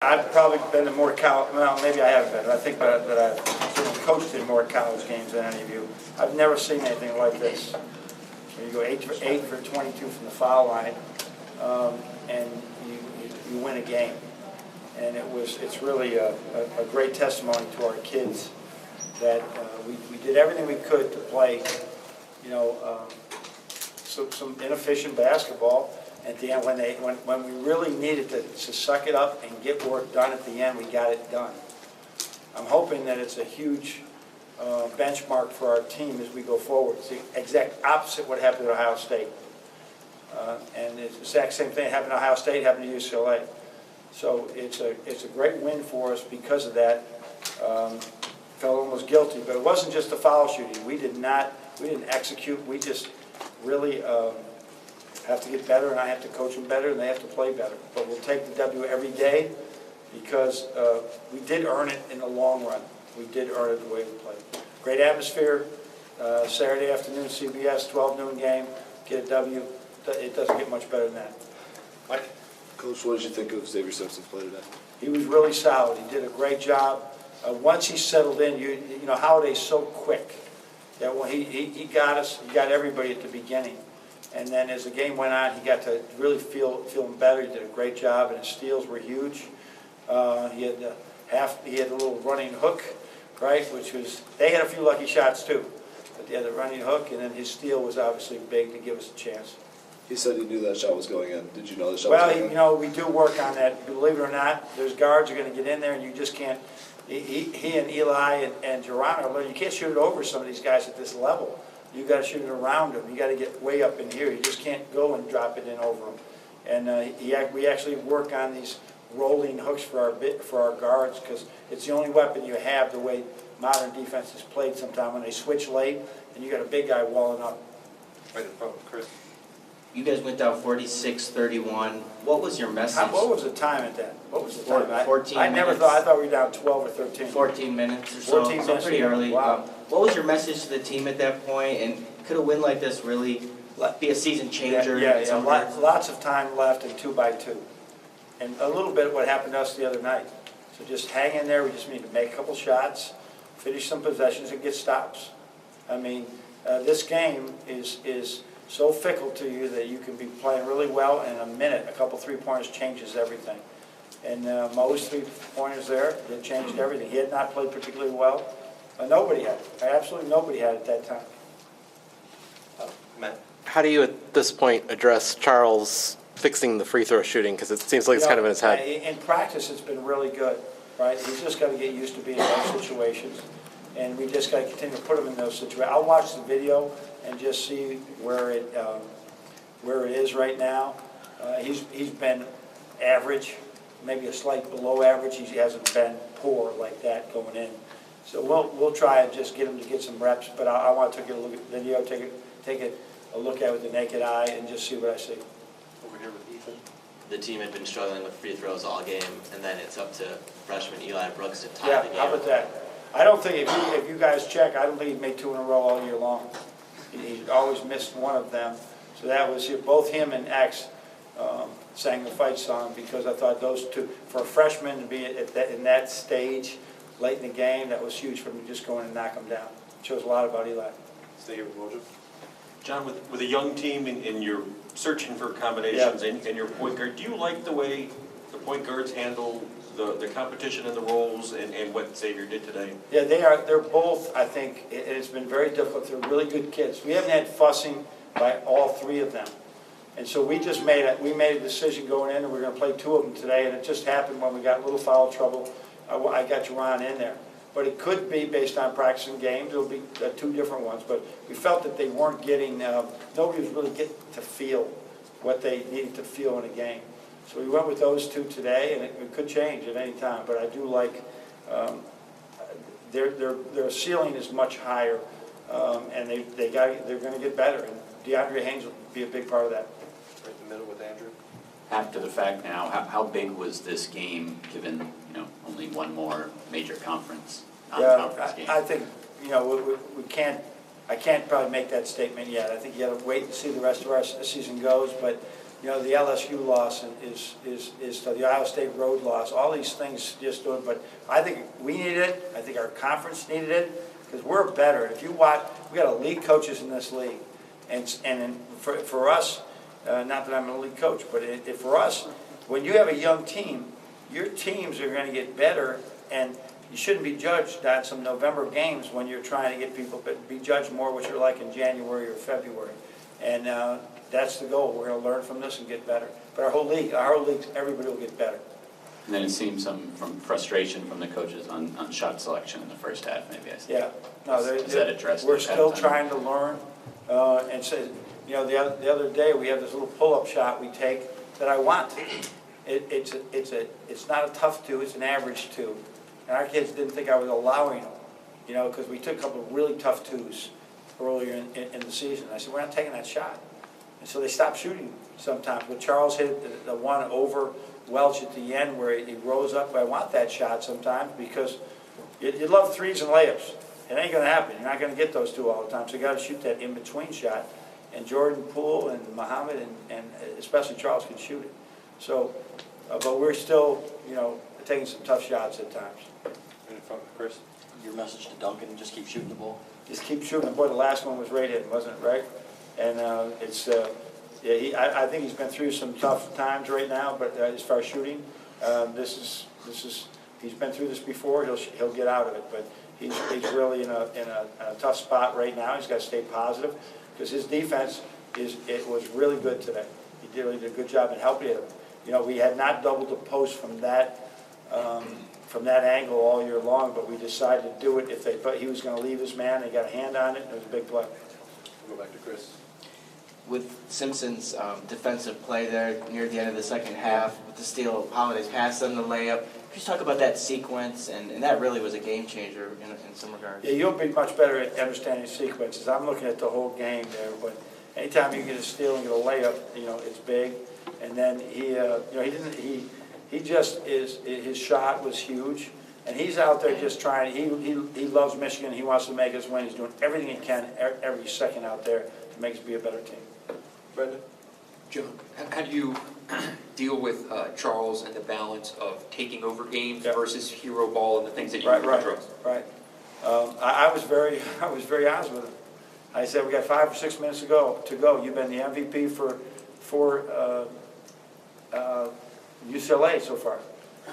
I've probably been to more college, well, maybe I haven't been, I think that I've coached in more college games than any of you. I've never seen anything like this. When you go 8 for 22 from the foul line, and you win a game. And it's really a great testimony to our kids that we did everything we could to play, some inefficient basketball. At the end, when we really needed to suck it up and get work done at the end, we got it done. I'm hoping that it's a huge benchmark for our team as we go forward. It's the exact opposite of what happened at Ohio State. And it's the exact same thing that happened at Ohio State, happened to UCLA. So it's a great win for us because of that. Fellow was guilty, but it wasn't just the foul shooting. We didn't execute. We just really have to get better, and I have to coach them better, and they have to play better. But we'll take the W every day because we did earn it in the long run. We did earn it the way we played. Great atmosphere. Saturday afternoon, CBS, 12 noon game. Get a W. It doesn't get much better than that. Mike? Coach, what did you think of Xavier Simpson's play today? He was really solid. He did a great job. Once he settled in, you know, Holiday's so quick that when he got us, he got everybody at the beginning. And then as the game went on, he got to really feeling better. He did a great job, and his steals were huge. He had a little running hook, right, which was, they had a few lucky shots too. But they had a running hook, and then his steal was obviously big to give us a chance. He said he knew that shot was going in. Did you know the shot was going in? Well, we do work on that. Believe it or not, there's guards who are going to get in there, and you just can't. He and Eli and Geronimo, you can't shoot it over some of these guys at this level. You got to shoot it around them. You got to get way up in here. You just can't go and drop it in over them. And we actually work on these rolling hooks for our guards because it's the only weapon you have. The way modern defense is played, sometimes when they switch late, and you got a big guy walling up. Right in front of Chris. You guys went down 46-31. What was your message? What was the time at that? What was the time? 14 I never minutes. thought. I thought we were down 12 or 13. 14 minutes or so. 14 minutes. Pretty early. Wow. What was your message to the team at that point? And could a win like this really be a season changer? Yeah. Lots of time left and 2 by 2. And a little bit of what happened to us the other night. So just hang in there. We just need to make a couple shots, finish some possessions, and get stops. I mean, this game is so fickle to you that you can be playing really well, and in a minute, a couple three-pointers changes everything. And Mo's three-pointers there, it changed everything. He had not played particularly well. Nobody had. Absolutely nobody had at that time. Matt? How do you, at this point, address Charles fixing the free throw shooting? Because it seems like it's kind of in his head. In practice, it's been really good, right? He's just got to get used to being in those situations, and we just got to continue to put him in those situations. I'll watch the video and just see where it is right now. He's been average, maybe a slight below average. He hasn't been poor like that going in. So we'll try and just get him to get some reps. But I want to take a look at the video, take a look at it with the naked eye, and just see what I see. Over here with Ethan. The team had been struggling with free throws all game, and then it's up to freshman Eli Brooks to tie the game. How about that? I don't think, if you guys check, I don't think he made 2 in a row all year long. He always missed one of them. So that was both him and X sang the fight song because I thought those two, for a freshman to be in that stage late in the game, that was huge for him to just go in and knock him down. It shows a lot about Eli. Stay here with Mojo. John, with a young team and you're searching for combinations and your point guard, do you like the way the point guards handle the competition and the roles and what Xavier did today? Yeah, they're both, I think, it's been very difficult. They're really good kids. We haven't had fussing by all 3 of them. And so we just made a decision going in, and we're going to play 2 of them today, and it just happened when we got a little foul trouble. I got Jerron in there. But it could be based on practicing games. It'll be 2 different ones. But we felt that they weren't getting, nobody was really getting to feel what they needed to feel in a game. So we went with those 2 today, and it could change at any time. But I do like their ceiling is much higher, and they're going to get better. And DeAndre Haynes will be a big part of that. Right in the middle with Andrew. After the fact now, how big was this game given, only one more major conference, non-conference game? I think, I can't probably make that statement yet. I think you got to wait and see the rest of our season goes, but you know, the LSU loss is to the Iowa State road loss, all these things just doing, but I think we needed it, I think our conference needed it, because we're better. If you watch, we got elite coaches in this league, and for us, not that I'm an elite coach, but for us, when you have a young team, your teams are going to get better, and you shouldn't be judged on some November games when you're trying to get people, but be judged more what you're like in January or February. And that's the goal. We're going to learn from this and get better. But our whole league, everybody will get better. And then it seems some frustration from the coaches on shot selection in the first half, maybe I said. Yeah. No, Is that addressed? we're at still halftime? trying to learn. And so, you know, the other day we have this little pull-up shot we take that I want. It's not a tough two, it's an average two. And our kids didn't think I was allowing them, you know, because we took a couple of really tough twos earlier in the season. I said, we're not taking that shot. And so they stopped shooting sometimes. But Charles hit the one over Welch at the end where he rose up. I want that shot sometimes because you love threes and layups. It ain't going to happen. You're not going to get those two all the time. So you got to shoot that in-between shot. And Jordan Poole and Muhammad and especially Charles can shoot it. So, but we're still, you know, taking some tough shots at times. Right in front, Chris. Your message to Duncan, just keep shooting the ball. Just keep shooting. Boy, the last one was right in, wasn't it, right? And yeah, I think he's been through some tough times right now, but as far as shooting, he's been through this before. He'll get out of it, but he's really in a tough spot right now. He's got to stay positive because his defense was really good today. He did a good job in helping him. You know, we had not doubled the post from that angle all year long, but we decided to do it if they thought he was going to leave his man. They got a hand on it, and it was a big play. We'll go back to Chris. With Simpson's defensive play there near the end of the second half, with the steal of Holiday's pass and the layup, could you talk about that sequence? And that really was a game changer in some regards. Yeah, you'll be much better at understanding sequences. I'm looking at the whole game there, but anytime you get a steal and get a layup, you know, it's big. And then his shot was huge, and he's out there just trying. He loves Michigan. He wants to make us win. He's doing everything he can every second out there to make us be a better team. Brendan? John, how do you deal with Charles and the balance of taking over games versus hero ball and the things that you address? Right. I was very honest with him. I said, we got 5 or 6 minutes to go. You've been the MVP for UCLA so far.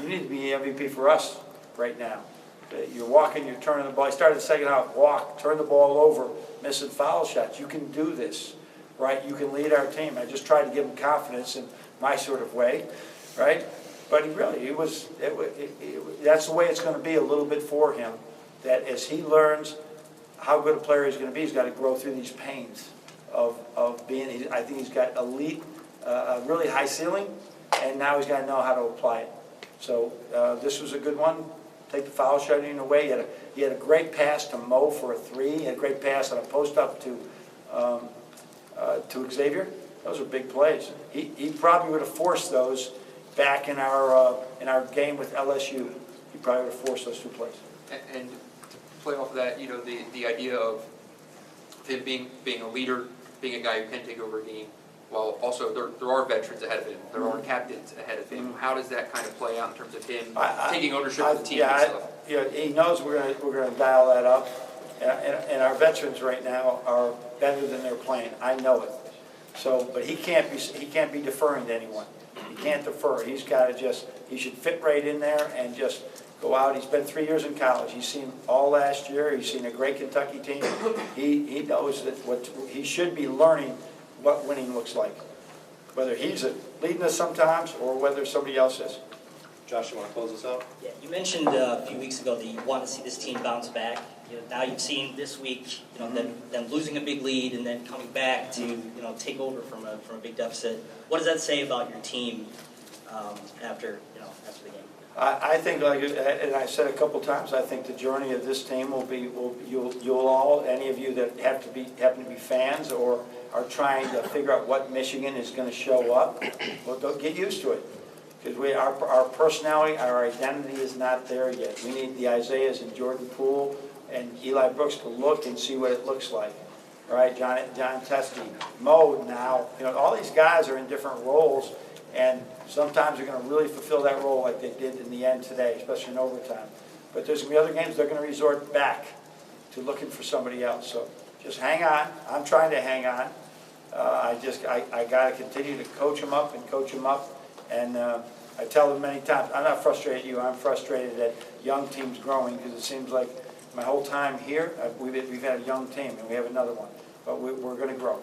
You need to be MVP for us right now. You're walking, you're turning the ball. I started the second half, walk, turn the ball over, missing foul shots. You can do this, right? You can lead our team. I just tried to give him confidence in my sort of way, right? But that's the way it's going to be a little bit for him, that as he learns how good a player he's going to be, he's got to grow through these pains of being, I think he's got elite, a really high ceiling, and now he's got to know how to apply it. So this was a good one. Take the foul shooting away. He had a great pass to Mo for a three. He had a great pass on a post-up to Xavier. Those are big plays. He probably would have forced those back in our game with LSU. He probably would have forced those two plays. And to play off of that, you know, the idea of him being a leader, being a guy who can take over a game, while also there are veterans ahead of him, there are captains ahead of him. How does that kind of play out in terms of him taking ownership of the team and stuff? Yeah, he knows we're going to dial that up, and our veterans right now are better than they're playing. I know it. So, but he can't be deferring to anyone. He can't defer. He should fit right in there and just go out. He's been 3 years in college. He's seen all last year. He's seen a great Kentucky team. He knows that he should be learning what winning looks like, whether he's leading us sometimes or whether somebody else is. Josh, you want to close us out? Yeah, you mentioned a few weeks ago that you want to see this team bounce back. You know, now you've seen this week, you know, them losing a big lead and then coming back to, you know, take over from a big deficit. What does that say about your team after the game? I think, like, and I said a couple times, I think the journey of this team you'll all, any of you that happen to be fans or are trying to figure out what Michigan is going to show up, well, don't get used to it. Because our personality, our identity is not there yet. We need the Isaiahs and Jordan Poole and Eli Brooks to look and see what it looks like. all right, John Teskey, Mo now, all these guys are in different roles, and sometimes they're gonna really fulfill that role like they did in the end today, especially in overtime. But there's gonna be other games they're gonna resort back to looking for somebody else, so just hang on. I'm trying to hang on. I gotta continue to coach them up, and I tell them many times, I'm not frustrated at you, I'm frustrated at young teams growing, because it seems like my whole time here, we've had a young team, and we have another one, but we're gonna grow.